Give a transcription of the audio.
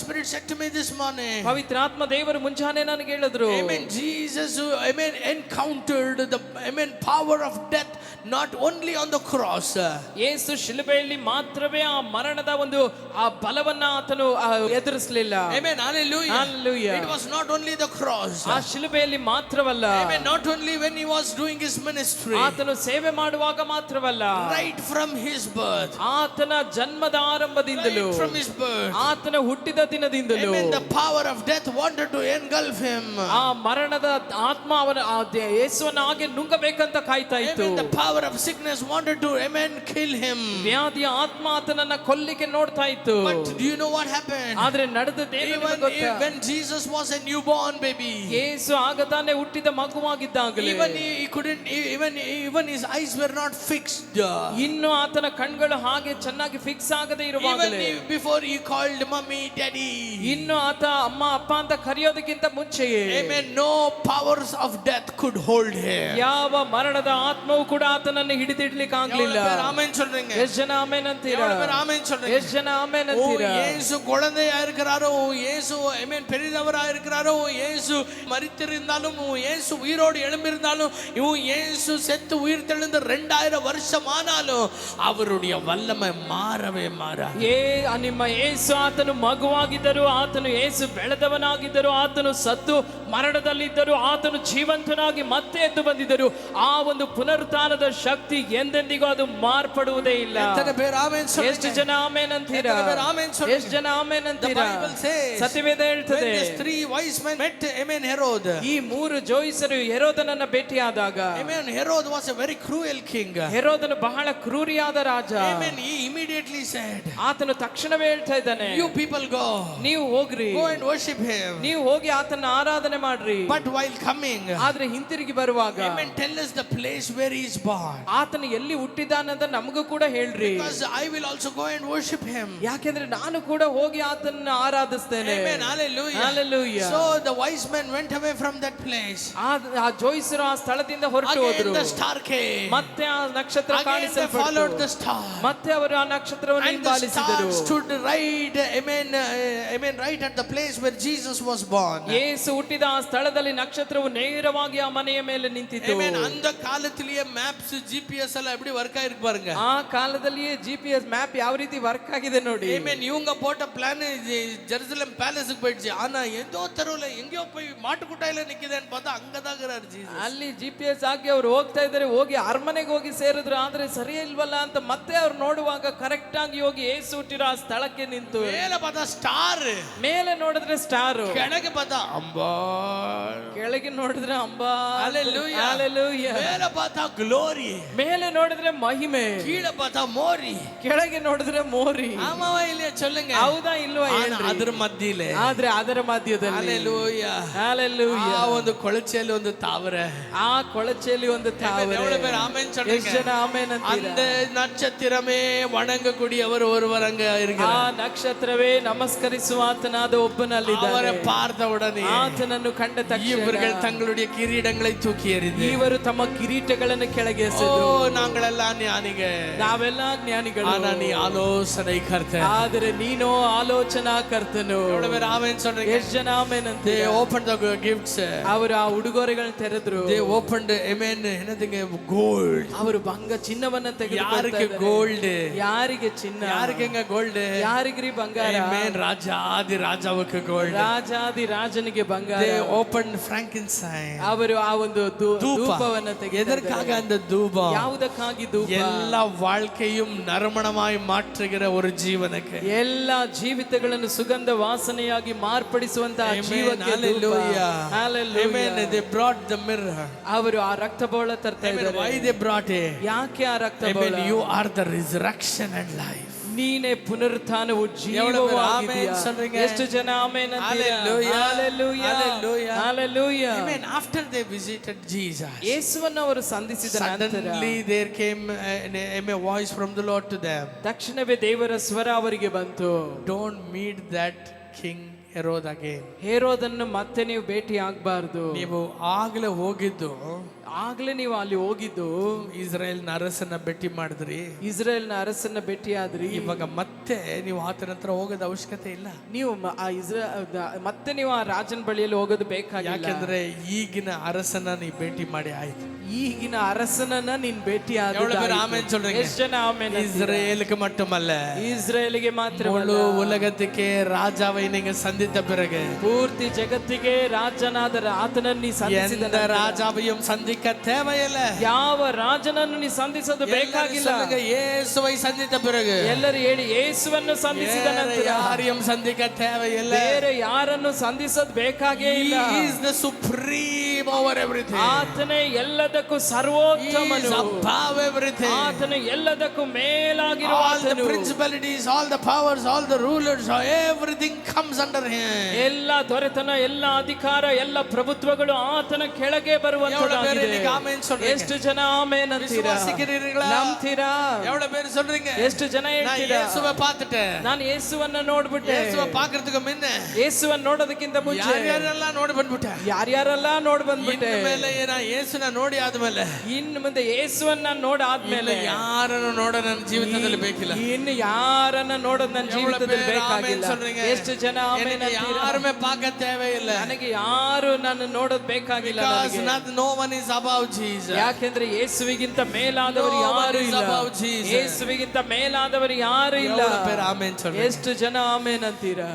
Spirit said to me this morning. ಪವಿತ್ರಾತ್ಮ ದೇವರು ಮುಂಜಾನೆ ನನಗೆ ಹೇಳಿದ್ರು. Amen. Jesus, amen, encountered the, amen, power of death not only on the cross. ಯೇಸು ಶಿಲುಬೆಯಲ್ಲಿ ಮಾತ್ರವೇ ಆ ಮರಣದ ಒಂದು ಆ ಬಲವನ್ನ ಆತನು ಎದುರಿಸಲಿಲ್ಲ. Amen. Hallelujah. Hallelujah. It was not only the cross. ಆ ಶಿಲುಬೆಯಲ್ಲಿ ಮಾತ್ರವಲ್ಲ. Amen. Not only when he was doing his ministry. ಆತನು ಸೇವೆ ಮಾಡುವಾಗ ಮಾತ್ರವಲ್ಲ. Right from his birth. ಆತನ ಜನ್ಮದ ಆರಂಭದಿಂದಲೂ. Right from his birth. ಆತನ ಹುಟ್ಟಿದ ದಿನದಿಂದಲೂ. Amen. The power of death wanted to engulf him. ಆ ಮರಣದ ಆತ್ಮ ಅವನ ಯೇಸುವನ್ನು ಹಾಗೆ ನುಂಗಬೇಕಂತ ಕಾಯ್ತಾ ಇತ್ತು. Amen. The power of sickness wanted to, amen, kill him. ವ್ಯಾಧಿಯ ಆತ್ಮ ಆತನನ್ನ ಕೊಲ್ಲಿಕ್ಕೆ ನೋಡ್ತಾ ಇತ್ತು. But do you know what happened? ಆದ್ರೆ ನಡೆದದ್ದೇನು ಗೊತ್ತಾ? When Jesus was a newborn baby. ಯೇಸು ಆಗ ತಾನೇ ಹುಟ್ಟಿದ ಮಗುವಾಗಿದ್ದಾಗಲೇ. Even he couldn't, even his eyes were not fixed. ಇನ್ನು ಆತನ ಕಣ್ಗಳು ಹಾಗೆ ಚೆನ್ನಾಗಿ ಫಿಕ್ಸ್ ಆಗದೆ ಇರುವಾಗಲೇ. Even before he called mommy, daddy. ಇನ್ನು ಆತ ಅಮ್ಮ ಅಪ್ಪ ಅಂತ ಕರೆಯೋದಕ್ಕಿಂತ ಮುಂಚೆಯೇ. Amen. No powers of death could hold him. ಯಾವ ಮರಣದ ಆತ್ಮವು ಕೂಡ ಆತನನ್ನು ಹಿಡಿದಿಡ್ಲಿಕ್ಕೆ ಆಗಲಿಲ್ಲ. ಆಮೆನ್ சொல்றீங்க. ಎಷ್ಟು ಜನ ಆಮೆನ್ ಅಂತೀರಾ? ಆಮೆನ್ சொல்றீங்க. ಎಷ್ಟು ಜನ ಆಮೆನ್ ಅಂತೀರಾ? இயேசு குழந்தையா இருக்கிறாரோ, இயேசு ஆமென் பெரியவரா இருக்கிறாரோ, இயேசு மரித்திருந்தாலும், இயேசு உயிரோடு எழும்பிருந்தாலும், இயேசு செத்து உயிர் தெழுந்து 2000 வருஷம் ஆனாலும் அவருடைய வல்லமை மாறவே மாறாது. ನಿಮ್ಮ ಯೇಸು ಆತನು ಮಗುವಾಗಿದ್ದರು, ಆತನು ಯೇಸು ಬೆಳೆದವನಾಗಿದ್ದರು, ಆತನು ಸತ್ತು ಮರಣದಲ್ಲಿದ್ದರು, ಆತನು ಜೀವಂತನಾಗಿ ಮತ್ತೆ ಎದ್ದು ಬಂದಿದ್ದರು. ಆ ಒಂದು ಪುನರುತ್ಥಾನದ ಶಕ್ತಿ ಎಂದೆಂದಿಗೂ ಅದು ಮಾರ್ಪಡುವುದೇ ಇಲ್ಲ. ಎಷ್ಟು ಜನ ಆಮೆನ್ ಅಂತೀರಾ? ಎಷ್ಟು ಜನ ಆಮೆನ್ ಅಂತೀರಾ? ಸತ್ಯವೇದ ಹೇಳ್ತದೆ, ಈ ಮೂರು ಜೋಯಿಸರು ಹೆರೋದನನ್ನ ಭೇಟಿಯಾದಾಗ, Herod was a very cruel king. ಹೆರೋದನು ಬಹಳ ಕ್ರೂರಿಯಾದ ರಾಜ. He immediately said, ಆತನು ತಕ್ಷಣವೇ ಹೇಳ್ತಾ ಇದ್ದಾನೆ, you people go, ನೀವು ಹೋಗ್ರಿ, go and worship him. ನೀವು ಹೋಗಿ ಆತನ ಆರಾಧನೆ ಮಾಡ್ರಿ. But while coming, ಆದ್ರೆ ಹಿಂತಿರುಗಿ ಬರುವಾಗ, amen, tell us the place where he is born. ಆತನು ಎಲ್ಲಿ ಹುಟ್ಟಿದಾನಂತ ನಮಗೂ ಕೂಡ ಹೇಳ್ರಿ. Because I will also go and worship him. ಯಾಕೆಂದ್ರೆ ನಾನು ಕೂಡ ಹೋಗಿ ಆತನನ್ನ ಆರಾಧಿಸ್ತೇನೆ. Amen. Hallelujah. Hallelujah. So the wise men went away from that place. ಆ ಜೋಯಿಸರು ಆ ಸ್ಥಳದಿಂದ ಹೊರಟು ಹೋದರು. Again the star came. ಮತ್ತೆ ಆ ನಕ್ಷತ್ರ ಕಾಣಿಸಲ್ಪಟ್ಟಿತು. They followed the star. ಮತ್ತೆ ಅವರು ಆ ನಕ್ಷತ್ರವನ್ನು ಹಿಂಬಾಲಿಸಿದರು. And the star stood right, amen, amen, right at the place where Jesus was born. ಯೇಸು ಹುಟ್ಟಿದ ಆ ಸ್ಥಳದಲ್ಲಿ ನಕ್ಷತ್ರವು ನೇರವಾಗಿ ಆ ಮನೆಯ ಮೇಲೆ ನಿಂತಿತು. Amen. அந்த காலத்திலேயே மேப்ஸ் GPS எல்லாம் எப்படி வர்க் ஆயிருக்கு பாருங்க. ಆ ಕಾಲದಲ್ಲಿಯೇ GPS ಮ್ಯಾಪ್ ಯಾವ ರೀತಿ ವರ್ಕ್ ಆಗಿದೆ ನೋಡಿ. Amen. இவங்க போட்ட பிளான் ஜெருசலேம் பேலஸ்க்கு போயிடுச்சு. ஆனா ஏதோ தெருவுல எங்கேயோ போய் மாட்டுக்குட்டாயில நிக்குதுன்னு பார்த்தா அங்கதான் இருக்கிறார் ஜீಸಸ್. ಅಲ್ಲಿ GPS ಹಾಕಿ ಅವರು ಹೋಗ್ತಾ ಇದ್ದಾರೆ, ಹೋಗಿ ಅರಮನೆಗೆ ಹೋಗಿ ಸೇರಿದ್ರು. ಆದ್ರೆ ಸರಿ ಇಲ್ವಲ್ಲ ಅಂತ ಮತ್ತೆ ಅವ್ರು ನೋಡುವಾಗ ಕರೆಕ್ಟ್ ಆಗಿ ಹೋಗಿ ಯೇಸು ಹುಟ್ಟಿರೋ ಆ ಸ್ಥಳಕ್ಕೆ ನಿಂತು, ಮೇಲೆ பார்த்தா ಸ್ಟಾರ್, ಮೇಲೆ ನೋಡಿದ್ರೆ ಸ್ಟಾರ್, ಕೆಳಗೆ பார்த்தா ಅಂಬಾ, ಕೆಳಗೆ ನೋಡಿದ್ರೆ ಅಂಬಾ. Hallelujah. Hallelujah. ಮೇಲೆ பார்த்தா ಗ್ಲೋರಿ, ಮೇಲೆ ನೋಡಿದ್ರೆ ಮಹಿಮೆ, ಕೀழே பார்த்தா ಮೋರಿ, ಕೆಳಗೆ ನೋಡಿದ್ರೆ ಮೋರಿ. ஆமாவா இல்லையா சொல்லுங்க? ಹೌದಾ ಇಲ್ವಾ? ಅದರ ಮಧ್ಯದಲ್ಲಿ, ಆದ್ರೆ ಅದರ ಮಧ್ಯದಲ್ಲಿ, Hallelujah. Hallelujah. ಆ ಒಂದು ಕೊಳಚೆಯಲ್ಲಿ ಒಂದು ತಾವರೆ, ಆ ಕೊಳಚೆಯಲ್ಲಿ ಒಂದು ತಾವರೆ. எவ்வளவு பேர் ஆமென் சொல்றீங்க? ಎಷ್ಟು ಜನ ಆಮೆನ್ ಅಂತೀರಾ? அந்த நட்சத்திரமே வணங்கக்கூடியவர் ஒருவர் அங்க இருக்கிறார். ಆ ನಕ್ಷತ್ರವೇ ನಮಸ್ಕರಿಸುವ ಆತನಾದ ಒಬ್ಬನಲ್ಲಿದ್ದಾನೆ. அவரை பார்த்த உடனே ಆತನನ್ನು ಕಂಡ ತಕ್ಷಣ இவர்கள் தங்களுடைய கிரீடங்களை தூக்கி எறிந்து, ಇವರು ತಮ್ಮ ಕಿರೀಟಗಳನ್ನು ಕೆಳಗೆ ಎಸೆದರು. நாங்களெல்லாம் ஞானிகள், ನಾವೆಲ್ಲ ಜ್ಞಾನಿಗಳು, ஆனா நீ ಆಲೋಚನೆ ಕರ್ತ, ಆದರೆ ನೀನು ಆಲೋಚನಾ ಕರ್ತನು. எவ்வளவு பேர் ஆமென் சொல்றீங்க? ಎಷ್ಟು ಜನ ಆಮೆನ್ ಅಂತ? They opened the gifts. ಅವರು ಆ ಉಡುಗೊರೆಗಳನ್ನು ತೆರೆದ್ರು. They opened, amen, என்னதுங்க, gold. ಅವರು ಚಿನ್ನವನ್ನ ತೆಗೆದುಕೊಂಡು, ಯಾರಿಗೆ ಗೋಲ್ಡ್? ಯಾರಿಗೆ ಚಿನ್ನ? ಯಾರಿಗೆಂಗ ಗೋಲ್ಡ್? ಯಾರಿಗ್ರಿ ಬಂಗಾರ? Amen. ರಾಜಾದಿ ರಾಜವಕ್ಕೆ ಗೋಲ್ಡ್. ರಾಜಾದಿ ರಾಜನಿಗೆ ಬಂಗಾರ. They opened frankincense. ಅವರು ಆ ಒಂದು ಧೂಪವನ್ನ ತೆಗೆದರು. எதற்காக அந்த தூபம்? ಯಾವುದಕ್ಕಾಗಿ ಧೂಪ? எல்லா வாழ்க்கையும் நறுமணமாய் மாற்றுகிற ஒரு ஜீவனுக்கு, ಎಲ್ಲಾ ಜೀವಿತಗಳನ್ನು ಸುಗಂಧ ವಾಸನೆಯಾಗಿ ಮಾರ್ಪಡಿಸುವಂತಹ ಜೀವಕ್ಕೆ ಧೂಪ. Hallelujah. Amen. They brought the mirror. ಅವರು ಆ ರಕ್ತಬೋಳ ತರ್ತಾ ಇದ್ದಾರೆ. Why they brought it? ಯಾಕೆ ಆ ರಕ್ತಬೋಳ? Amen. You are the resurrection and life. ನೀನೇ ಪುನರುತ್ಥಾನವು ಜೀವವೂ ಆಗಿದ್ದೀಯಾ. ಎಷ್ಟು ಜನ ಆಮೆನ್ ಅಂತೀರಾ? Hallelujah. Hallelujah. Hallelujah. Amen. After they visited Jesus, ಯೇಸುವನ್ನು ಅವರು ಸಂಧಿಸಿದ ನಂತರ suddenly there came a voice from the Lord to them. ತಕ್ಷಣವೇ ದೇವರ ಸ್ವರ ಅವರಿಗೆ ಬಂತು. Don't meet that king Herod again. ಹೇರೋದನ್ನು ಮತ್ತೆ ನೀವು ಭೇಟಿ ಆಗ್ಬಾರ್ದು. ನೀವು ಆಗ್ಲೇ ಹೋಗಿದ್ದು, ಆಗ್ಲೇ ನೀವು ಅಲ್ಲಿ ಹೋಗಿದ್ದು ಇಸ್ರೇಲ್ನ ಅರಸನ್ನ ಭೇಟಿ ಮಾಡಿದ್ರಿ, ಇಸ್ರೇಲ್ನ ಅರಸನ್ನ ಭೇಟಿಯಾದ್ರಿ. ಇವಾಗ ಮತ್ತೆ ನೀವು ಆತನ ಹತ್ರ ಹೋಗೋದ ಅವಶ್ಯಕತೆ ಇಲ್ಲ. ನೀವು ಮತ್ತೆ ನೀವು ಆ ರಾಜನ ಬಳಿಯಲ್ಲಿ ಹೋಗೋದು ಬೇಕಾಗಿಲ್ಲ. ಯಾಕೆಂದ್ರೆ ಈಗಿನ ಅರಸನ ನೀವು ಭೇಟಿ ಮಾಡಿ ಆಯ್ತು. ಈಗಿನ ಅರಸನನ್ನ ನೀನ್ ಭೇಟಿ ಆಮೇನ್ சொல்றீங்க. ಎಷ್ಟು ಜನ ಆಮೇನ್? இஸ்ரேலுக்கு மட்டுமல்ல, ಇಸ್ರೇಲಿಗೆ ಮಾತ್ರ, முழு உலகத்துக்கே ராஜாவை நீங்க சந்தித்த பிறகு, ಪೂರ್ತಿ ಜಗತ್ತಿಗೆ ರಾಜನಾದ ಆತನನ್ನು ನೀ ಸಂಧಿಸಿದ எந்த ராஜாவையும் சந்திக்க தேவையில்லை. ಯಾವ ರಾಜನನ್ನು ನೀ ಸಂಧಿಸೋದು ಬೇಕಾಗಿಲ್ಲ. ಯೇಸುவை சந்தித்த பிறகு, ಎಲ್ಲರೂ ಹೇಳಿ ಯೇಸುವನ್ನು ಸಂಧಿಸಿದ ನಂತರ யாரையும் சந்திக்க தேவையில்லை. ಬೇರೆ ಯಾರನ್ನು ಸಂಧಿಸೋದು ಬೇಕಾಗೇ ಇಲ್ಲ. He is the supreme over everything. ಆತನೇ ಎಲ್ಲದಕ್ಕೂ ಸರ್ವೋತ್ತಮನು. He is above everything. ಆತನೇ ಎಲ್ಲದಕ್ಕೂ ಮೇಲಾಗಿರುವ All the principalities, all the powers, all the rulers, everything comes under him. ಎಲ್ಲ ದೊರೆತನ, ಎಲ್ಲ ಅಧಿಕಾರ, ಎಲ್ಲ ಪ್ರಭುತ್ವಗಳು ಆತನ ಕೆಳಗೆ ಬರುವಂತದ್ದಾಗಿದೆ. ಎಷ್ಟು ಜನ ಆಮೇನ್ ಅಂತೀರಾ? ನಂಬ್ತೀರಾ? ಎಷ್ಟು ಜನ ಹೇಳ್ತೀರಾ? ನಾನು ಯೇಸುವನ್ನ ನೋಡ್ಬಿಟ್ಟೆ. ಯೇಸುವನ್ನ ನೋಡೋದಕ್ಕಿಂತ ಮುಂಚೆ ಯಾರ್ಯಾರೆಲ್ಲ ನೋಡ್ ಬಂದ್ಬಿಟ್ಟೆ. ಯೇಸುನ ನೋಡಿ ಆದ್ಮೇಲೆ, ಇನ್ನು ಮುಂದೆ ಯೇಸುವನ್ನ ನೋಡಾದ್ಮೇಲೆ ಯಾರನ್ನು ನೋಡ ನನ್ನ ಜೀವಿತದಲ್ಲಿ ಬೇಕಿಲ್ಲ. ಇನ್ನು ಯಾರನ್ನ ನೋಡೋದು ನನ್ನ ಜೀವಿತದಲ್ಲಿ ಬೇಕಾಗಿಲ್ಲ. ಎಷ್ಟು ಜನ ಆಮೇನ್ ಅಂತೀರಾ? ಯಾರುಮೇ ಪಾಕ ತೇವೆ ಇಲ್ಲ. ನನಗೆ ಯಾರು ನನ್ನ ನೋಡೋದು ಬೇಕಾಗಿಲ್ಲ. No one is above Jesus. ಯಾಕೆಂದ್ರೆ ಯೇಸುವಿಗಿಂತ ಮೇಲಾದವರು ಯಾರು ಇಲ್ಲ. ಯೇಸುವಿಗಿಂತ ಮೇಲಾದವರು ಯಾರು ಇಲ್ಲ. ಎಷ್ಟು ಜನ ಆಮೇನ್ ಅಂತೀರಾ?